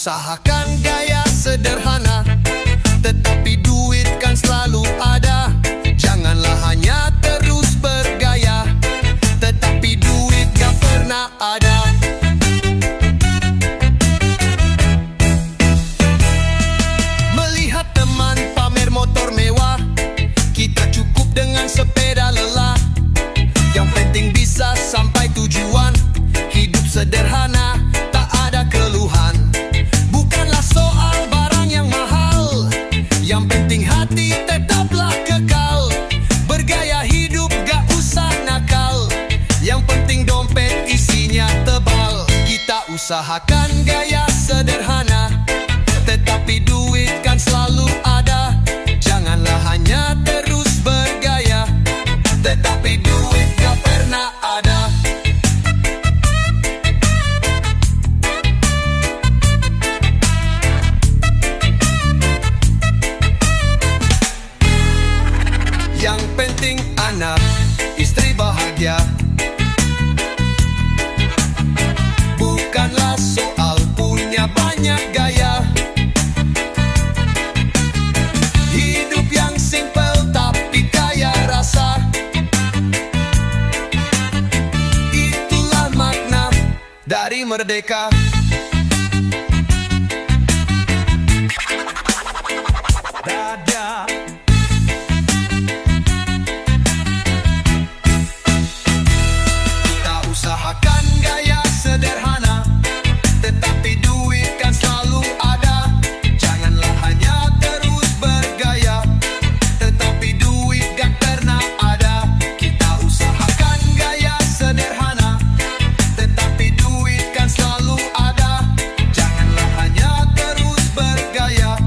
usahakan gaya sederhana, tetapi duit kan selalu ada. Janganlah hanya terus bergaya, tetapi duit gak pernah ada. Melihat teman pamer motor mewah, kita cukup dengan sepeda lelah. Yang penting bisa sampai tujuan. Hidup sederhana, tak ada keluhan. Bukanlah soal barang yang mahal, yang penting hati tetaplah kekal. Bergaya hidup gak usah nakal, yang penting dompet isinya tebal. Kita usahakan gaya sederhana, tetapi duit kan selalu ada. Janganlah hanya terus bergaya, tetapi duit gak pernah ada. Yang penting anak, istri bahagia. Bukanlah soal punya banyak gaya. Hidup yang simple tapi kaya rasa, itulah makna dari merdeka. Dada. Kita usahakan gaya sederhana, tetapi duit kan selalu ada. Janganlah hanya terus bergaya, tetapi duit gak pernah ada. Kita usahakan gaya sederhana, tetapi duit kan selalu ada. Janganlah hanya terus bergaya,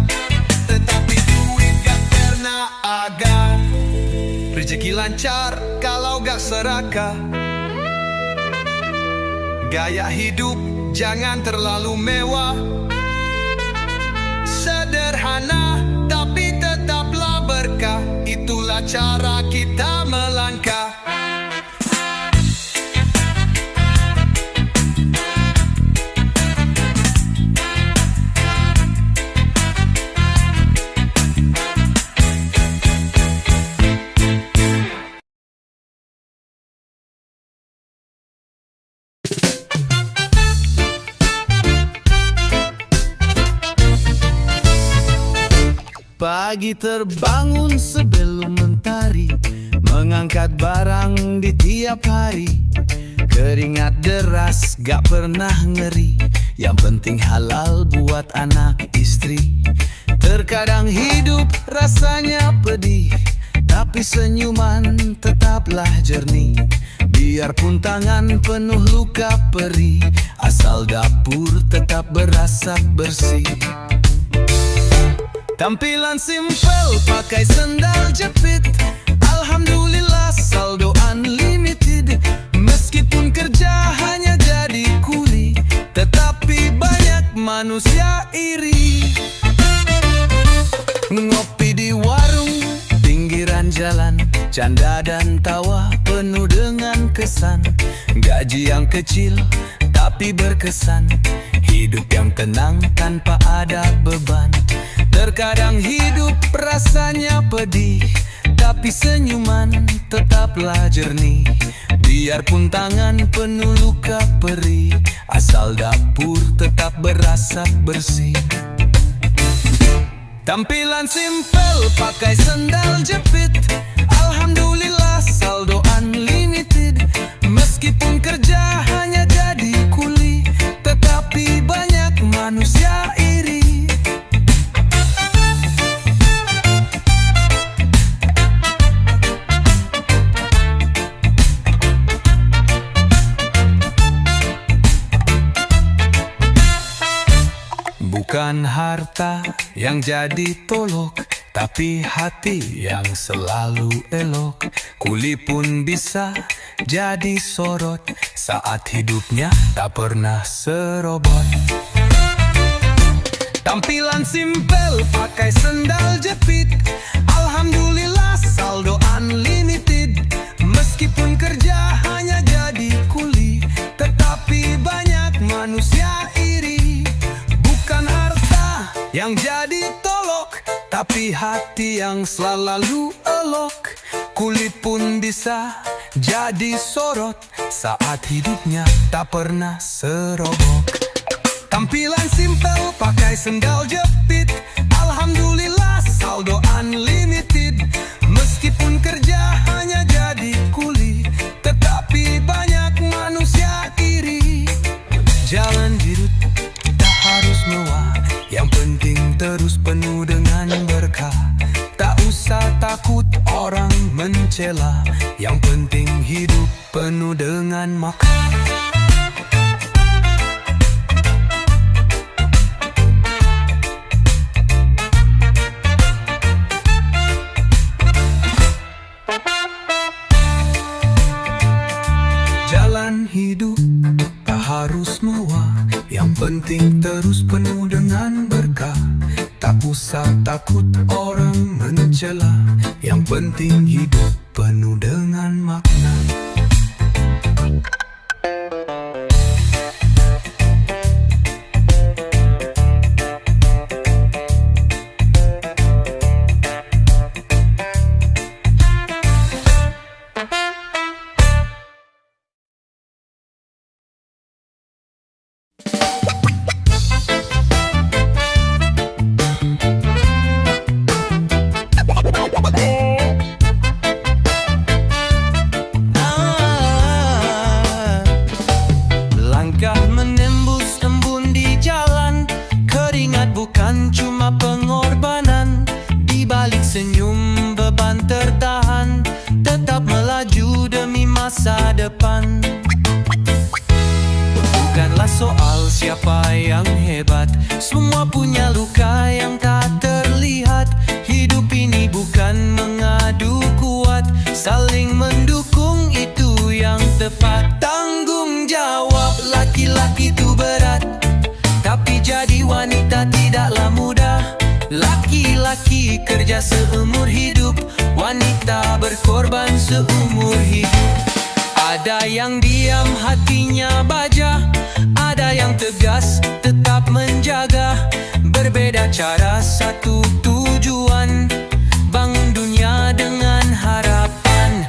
tetapi duit gak pernah ada. Rezeki lancar kalau gak serakah. Gaya hidup jangan terlalu mewah. Sederhana tapi tetaplah berkah. Itulah cara kita melangkah. Pagi terbangun sebelum mentari, mengangkat barang di tiap hari. Keringat deras gak pernah ngeri, yang penting halal buat anak istri. Terkadang hidup rasanya pedih, tapi senyuman tetaplah jernih. Biarpun tangan penuh luka perih, asal dapur tetap berasap bersih. Tampilan simpel pakai sendal jepit, alhamdulillah saldo unlimited. Meskipun kerja hanya jadi kuli, tetapi banyak manusia iri. Ngopi di warung pinggiran jalan, canda dan tawa penuh dengan kesan. Gaji yang kecil tapi berkesan, hidup yang tenang tanpa ada beban. Terkadang hidup rasanya pedih, tapi senyuman tetaplah jernih. Biarpun tangan penuh luka perih, asal dapur tetap berasap bersih. Tampilan simpel pakai sendal jepit, alhamdulillah saldo unlimited. Meskipun kerja hanya jadi kuli, tetapi banyak manusia iri. Bukan harta yang jadi tolok, tapi hati yang selalu elok. Kuli pun bisa jadi sorot, saat hidupnya tak pernah serobot. Tampilan simpel pakai sendal jepit, alhamdulillah saldo unlimited. Meskipun kerja hanya jadi kuli, tetapi banyak manusia iri. Bukan Tapi hati yang selalu elok, kulit pun bisa jadi sorot saat hidupnya tak pernah serobok. Tampilan simpel pakai sendal jepit, alhamdulillah saldo unlimited. Meskipun kerja hanya jadi kuli, tetapi banyak manusia iri. Jalan hidup tak harus mewah, yang penting terus penuh dengan berkah. Tak usah takut orang mencela, yang penting hidup penuh dengan makna. Jalan hidup tak harus mewah, yang penting terus penuh dengan berkah. Tak usah takut orang mencela, yang penting hidup penuh dengan makna. Langkah menembus embun di jalan, keringat bukan cuma pengorbanan. Di balik senyum beban tertahan, tetap melaju demi masa depan. Bukanlah soal siapa yang hebat, semua punya luka yang tak terlihat. Hidup ini bukan mengadu kuat, saling mendukung itu yang tepat. Tanggung jawab laki-laki itu berat, tapi jadi wanita tidaklah mudah. Laki-laki kerja seumur hidup, wanita berkorban seumur hidup. Ada yang diam hatinya baja, ada yang tegas tetap menjaga. Berbeda cara satu tujuan, bangun dunia dengan harapan.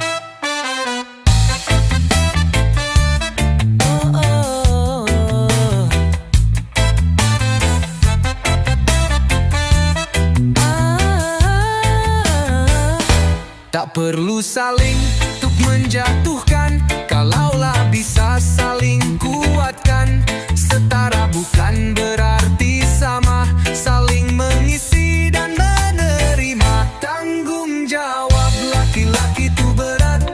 Tak perlu saling untuk menjatuhkan, kalaulah bisa saling kuatkan. Setara bukan berarti sama, saling mengisi dan menerima. Tanggung jawab laki-laki itu berat,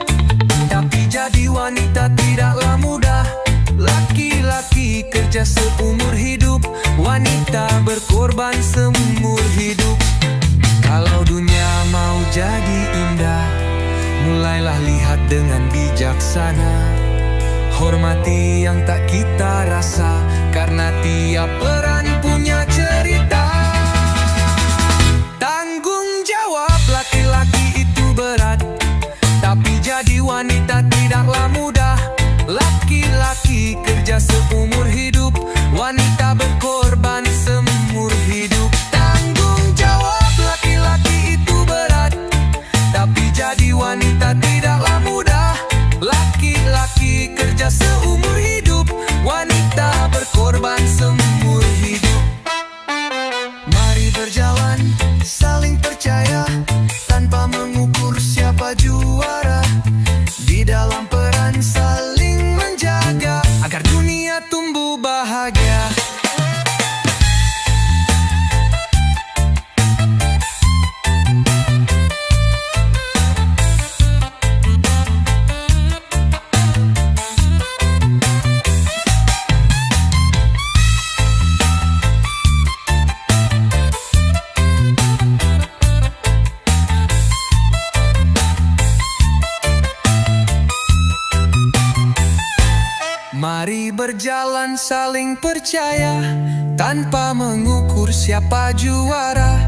tapi jadi wanita tidaklah mudah. Laki-laki kerja seumur hidup, wanita berkorban seumur hidup. Kalau dunia mau jadi indah, mulailah lihat dengan bijaksana. Hormati yang tak kita rasa, karena tiap peran punya cerita. Tanggung jawab laki-laki itu berat, tapi jadi wanita tidaklah mudah. Laki-laki kerja seumur hidup, wanita berkorban seumur hidup. Tanggung jawab laki-laki itu berat, tapi jadi wanita tidaklah mudah. Laki-laki kerja seumur hidup, wanita berkorban seumur hidup. Mari berjalan saling percaya, tanpa mengukur siapa juara. Di dalam peran saling menjaga, agar dunia tumbuh bahagia. Mari berjalan saling percaya, tanpa mengukur siapa juara.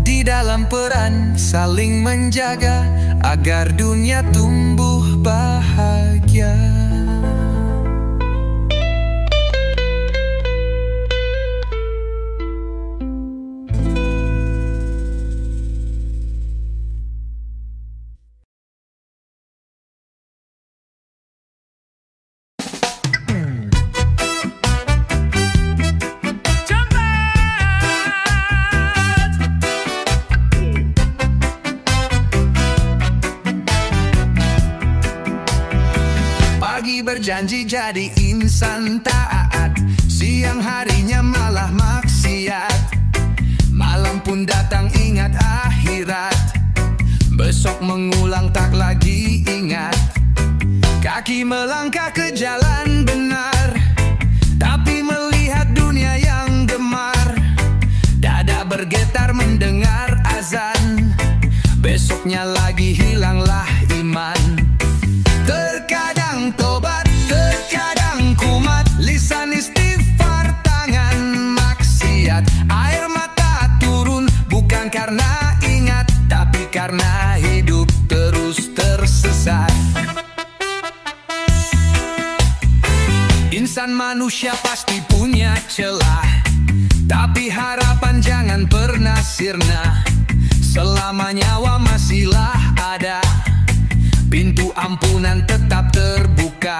Di dalam peran saling menjaga, agar dunia tumbuh bahagia. berjanji jadi insan taat, siang harinya malah maksiat. Malam pun datang ingat akhirat, besok mengulang tak lagi ingat. Kaki melangkah ke jalan benar, tapi melihat dunia yang gemar. Dada bergetar mendengar azan, besoknya lagi hilanglah iman. Terkadang tobat, terkadang kumat, lisan istighfar, tangan maksiat. Air mata turun bukan karena ingat, tapi karena hidup terus tersesat. Insan manusia pasti punya celah, tapi harapan jangan pernah sirna. Selama nyawa masihlah ada, pintu ampunan tetap terbuka.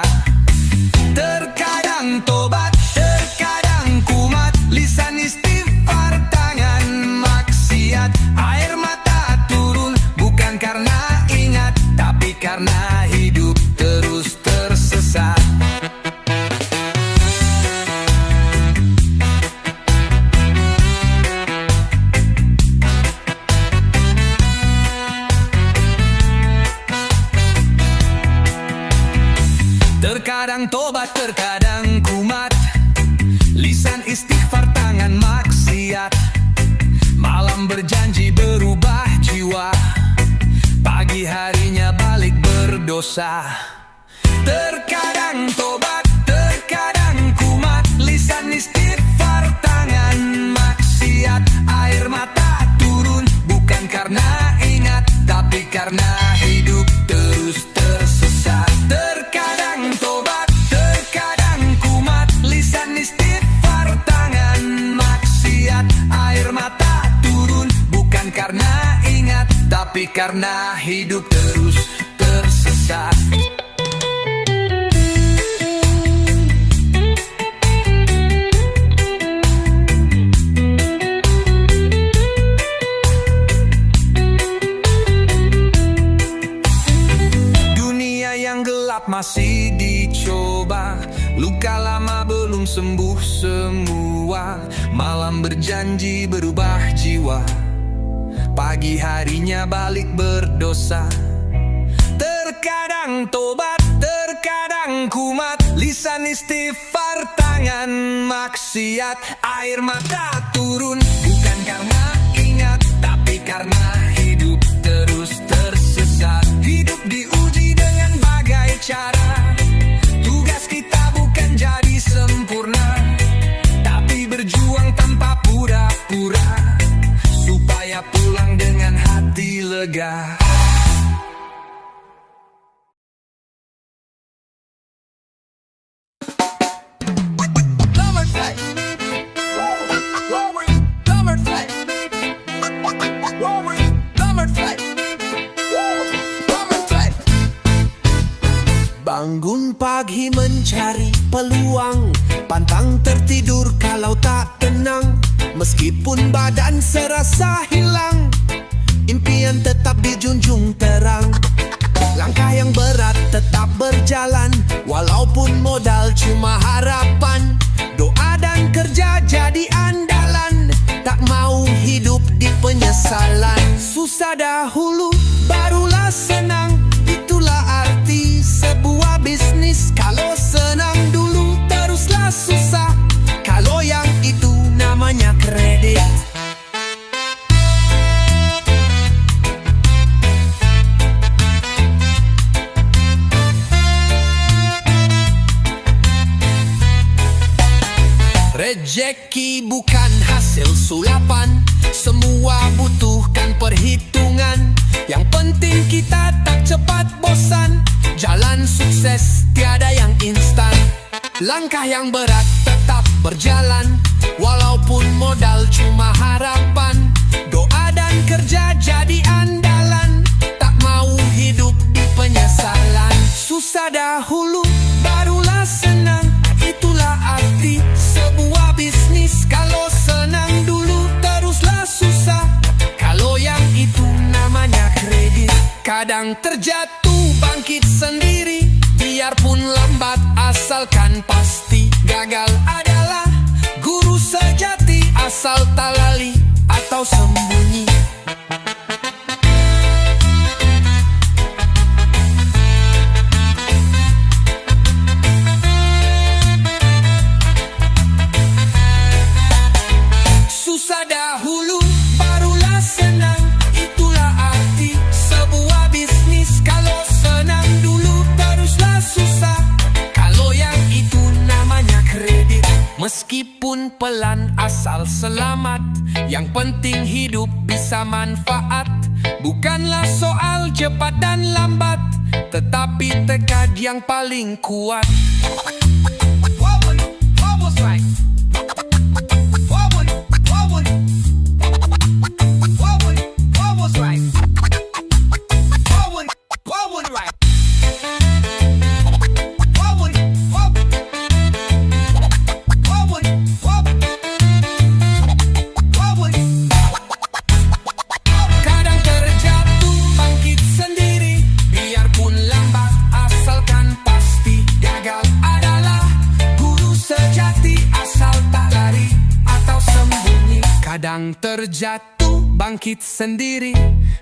Terkadang tobat, terkadang kumat, lisan istighfar, tangan maksiat. Air mata turun bukan karena ingat, tapi karena hidup terus tersesat. Terkadang tobat, terkadang kumat, lisan istighfar, tangan maksiat. Malam berjanji berubah jiwa, pagi harinya balik berdosa. Terkadang tobat, terkadang kumat, lisan istighfar, tangan maksiat. Air mata turun bukan karena ingat, tapi karena hidup terus tersesat. Terkadang tobat, terkadang kumat, lisan istighfar, tangan maksiat. Air mata turun bukan karena ingat, tapi karena hidup terus tersesat. Masih dicoba, luka lama belum sembuh semua. Malam berjanji berubah jiwa, pagi harinya balik berdosa. Terkadang tobat, terkadang kumat, lisan istighfar, tangan maksiat. Air mata turun bukan karena ingat, tapi karena hidup terus tersesat. Hidup diuji dengan bagai cara, tugas kita bukan jadi sempurna, tapi berjuang tanpa pura-pura, supaya pulang dengan hati lega. Bangun pagi mencari peluang, pantang tertidur kalau tak tenang. Meskipun badan serasa hilang, impian tetap dijunjung terang. Langkah yang berat tetap berjalan, walaupun modal cuma harapan. Doa dan kerja jadi andalan, tak mau hidup di penyesalan. Susah dahulu barulah senang, itulah arti sebuah bisnis. Kalau senang dulu teruslah susah, kalau yang itu namanya kredit. Rejeki bukan hasil sulapan, semua butuhkan perhitungan. Yang penting kita tak cepat bosan, jalan sukses tiada yang instan. Langkah yang berat tetap berjalan, walaupun modal cuma harapan. Doa dan kerja jadi andalan, tak mau hidup di penyesalan. Susah dahulu barulah senang, itulah arti sebuah bisnis. Kalau senang dulu teruslah susah, kalau yang itu namanya kredit. Kadang terjatuh bangkit sendiri, Biarpun lambat asalkan pasti, gagal adalah guru sejati. Asal tak lali atau sembunyi. Susah dahulu, barulah senang. Itulah arti sebuah bisnis. Kalau senang dulu, teruslah susah. Kalau yang itu namanya kredit. Meskipun pelan asal selamat, yang penting hidup bisa manfaat. Bukanlah soal cepat dan lambat, tetapi tekad yang paling kuat. Kadang terjatuh, bangkit sendiri.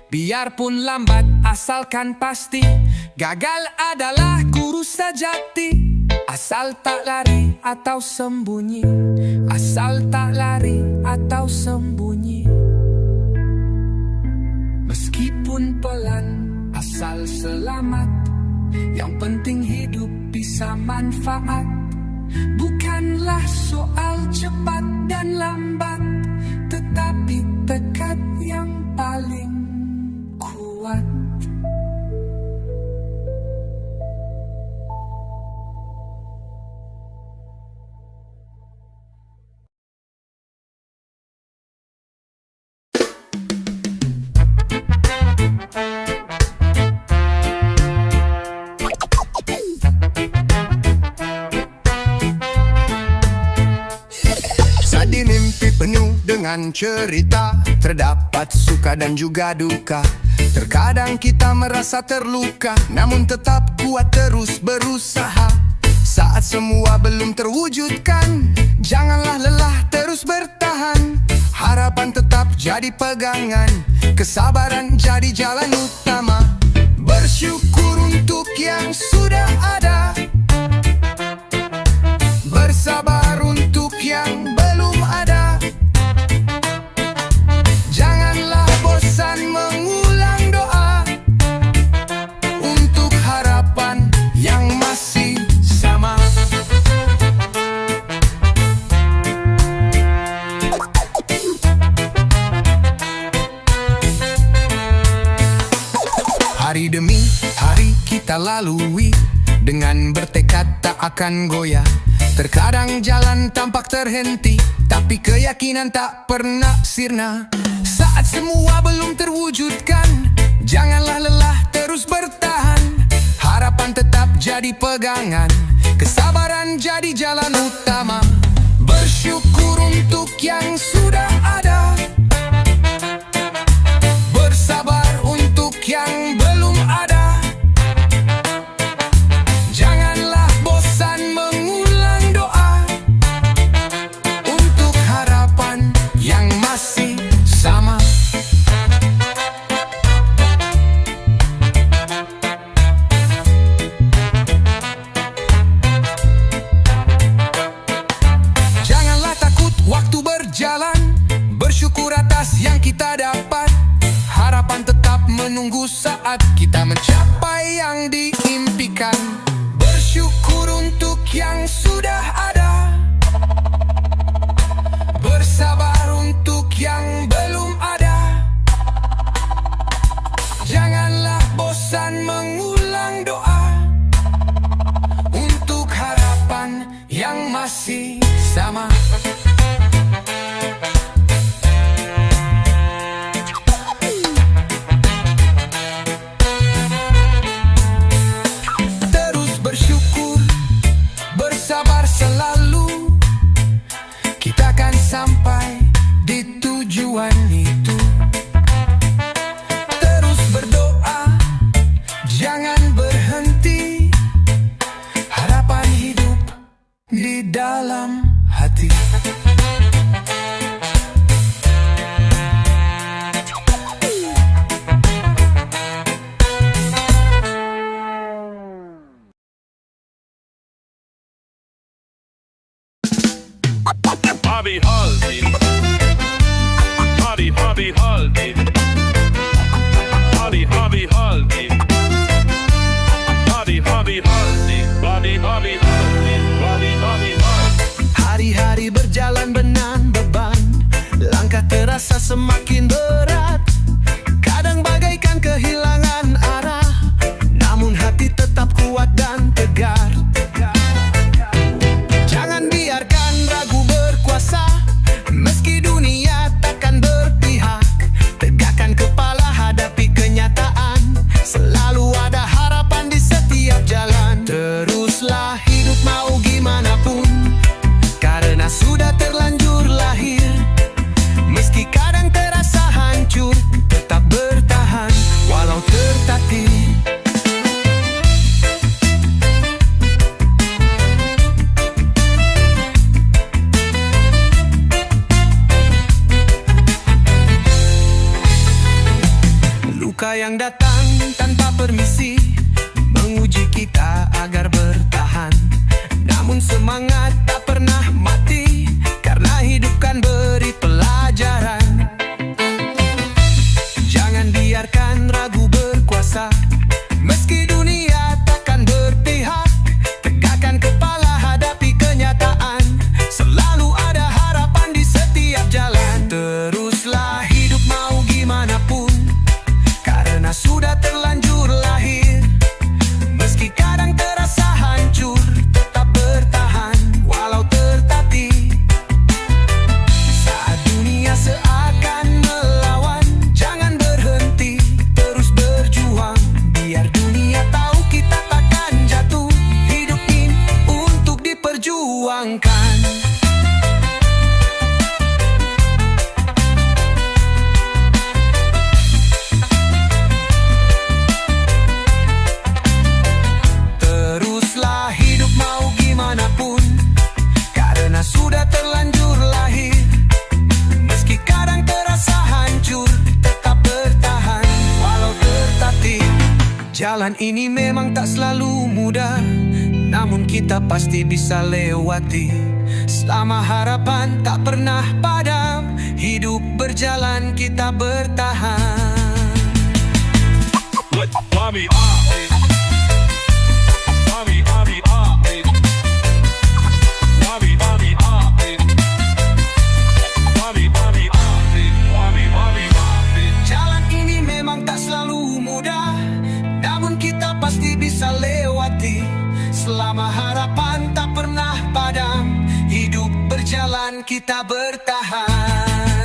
Biarpun lambat, asalkan pasti. Gagal adalah guru sejati. Asal tak lari atau sembunyi. Asal tak lari atau sembunyi. Meskipun pelan, asal selamat. Yang penting hidup bisa manfaat. Bukanlah soal cepat dan lambat, tetapi tekad yang paling kuat. Di mimpi penuh dengan cerita, terdapat suka dan juga duka. Terkadang kita merasa terluka, namun tetap kuat terus berusaha. Saat semua belum terwujudkan, janganlah lelah, terus bertahan. Harapan tetap jadi pegangan, kesabaran jadi jalan utama. Bersyukur untuk yang sudah ada, bersabar untuk yang belum ada. Janganlah bosan mengulang doa untuk harapan yang masih sama. Hari demi hari kita lalui, dengan bertekad tak akan goyah. Terkadang jalan tampak terhenti, tapi keyakinan tak pernah sirna. Saat semua belum terwujudkan, janganlah lelah, terus bertahan. Harapan tetap jadi pegangan, kesabaran jadi jalan utama. Bersyukur untuk yang sudah ada, bersabar untuk yang belum ada. Janganlah bosan mengulang doa untuk harapan yang masih sama. Janganlah takut waktu berjalan, bersyukur atas yang kita dapat. Harapan tetap menunggu saat kita mencapai yang diimpikan. Bersyukur untuk yang sudah ada, bersabar untuk yang belum ada. Janganlah bosan mengulang doa untuk harapan yang masih sama. Terus bersyukur, bersabar selalu, kita akan sampai di tujuan itu. Terus berdoa, jangan berhenti, di dalam hati. Hobby Haldi. Hobby Haldi. Hobby Haldi. Hobby Haldi. Hobby Haldi. Hari-hari berjalan benang beban, langkah terasa semakin berat. Kadang bagaikan kehilangan arah, namun hati tetap kuat dan tegar. Jangan biarkan ragu berkuasa, meski dunia takkan berpihak. Tegakkan kepala, hadapi kenyataan, selalu ada harapan di setiap jalan. Teruslah hidup mau gimana pun, karena sudah terlanjur lahir. Meski kadang terasa hancur, tetap bertahan walau tertatih. Luka yang datang tanpa permisi menguji kita agar bertahan. Namun semangat tak pernah mati, karena hidup kan beri pelajaran. Jangan biarkan ragu berkuasa, meski dunia takkan berpihak. Tegakkan kepala, hadapi kenyataan, selalu ada harapan di setiap jalan. Teruslah hidup mau gimana pun, karena sudah terlanjur lahir. Meski kadang terasa hancur, tetap bertahan walau tertatih. Saat dunia seakan melawan, jangan berhenti, terus berjuang. Biar dunia tahu kita takkan jatuh, hidup ini untuk diperjuangkan. Teruslah hidup mau gimana pun, karena sudah terlanjur lahir. Meski kadang terasa hancur, tetap bertahan walau tertatih. Jalan ini memang tak selalu mudah, namun kita pasti bisa lewati. Selama harapan tak pernah padam, hidup berjalan kita bertahan. Hobby Haldi. Hobby Haldi. Hobby Haldi. Hobby Haldi. Jalan ini memang tak selalu mudah, namun kita pasti bisa lewati. Selama harapan tak pernah padam, hidup berjalan kita bertahan.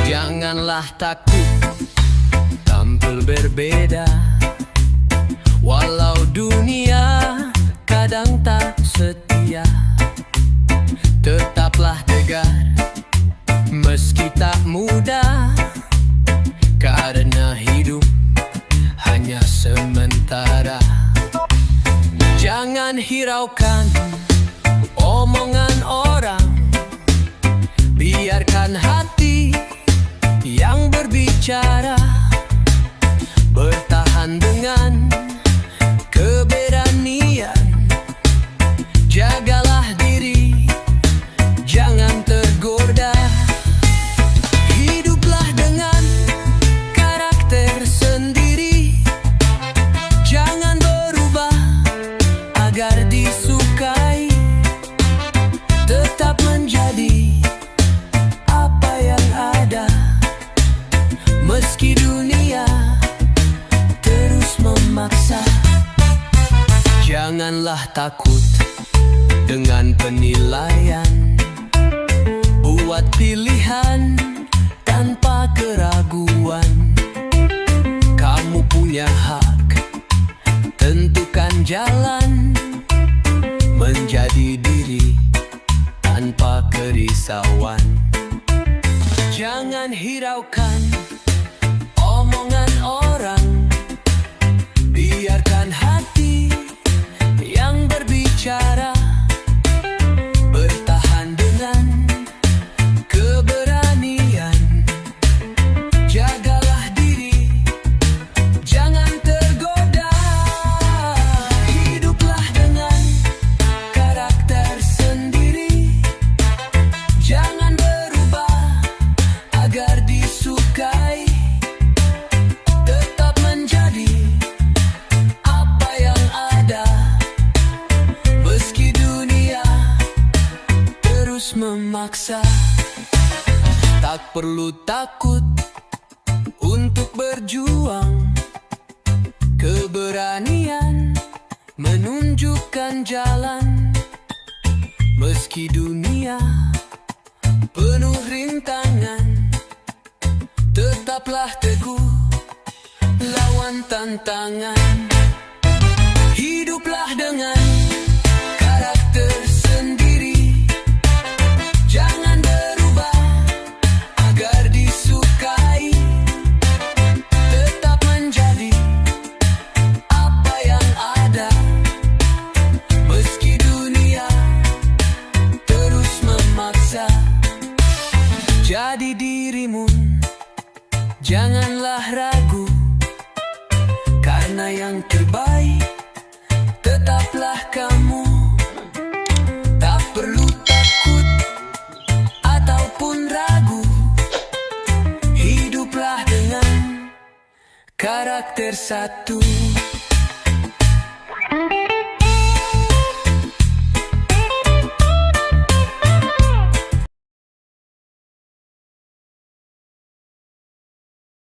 Janganlah takut tampil berbeda, walau dunia kadang tak setia. Tetaplah tegar meski tak mudah, karena hidup hanya sementara. Jangan hiraukan omongan orang, biarkan hati yang berbicara. Bertahan dengan keberanian, jagalah diri, jangan tergoda. Hiduplah dengan karakter sendiri, jangan berubah agar disukai. Janganlah takut dengan penilaian. Buat pilihan tanpa keraguan. Kamu punya hak, tentukan jalan. Menjadi diri tanpa kerisauan. Jangan hiraukan omongan orang. Biarkan hati yang berbicara. Bertahan dengan keberanian. Jagalah diri, jangan tergoda. Hiduplah dengan karakter sendiri. Jangan berubah agar disukai. Tetap menjadi apa yang ada. Meski dunia terus memaksa. Tak perlu takut untuk berjuang. Keberanian menunjukkan jalan. Meski dunia penuh rintangan, tetaplah teguh lawan tantangan. Hiduplah dengan karakter sendiri. Jangan berubah agar disukai. Tetap menjadi apa yang ada. Meski dunia terus memaksa. Jadi dirimu, janganlah ragu. Karena yang terbaik tetaplah kamu. Tak perlu takut ataupun ragu. Hiduplah dengan karakter satu.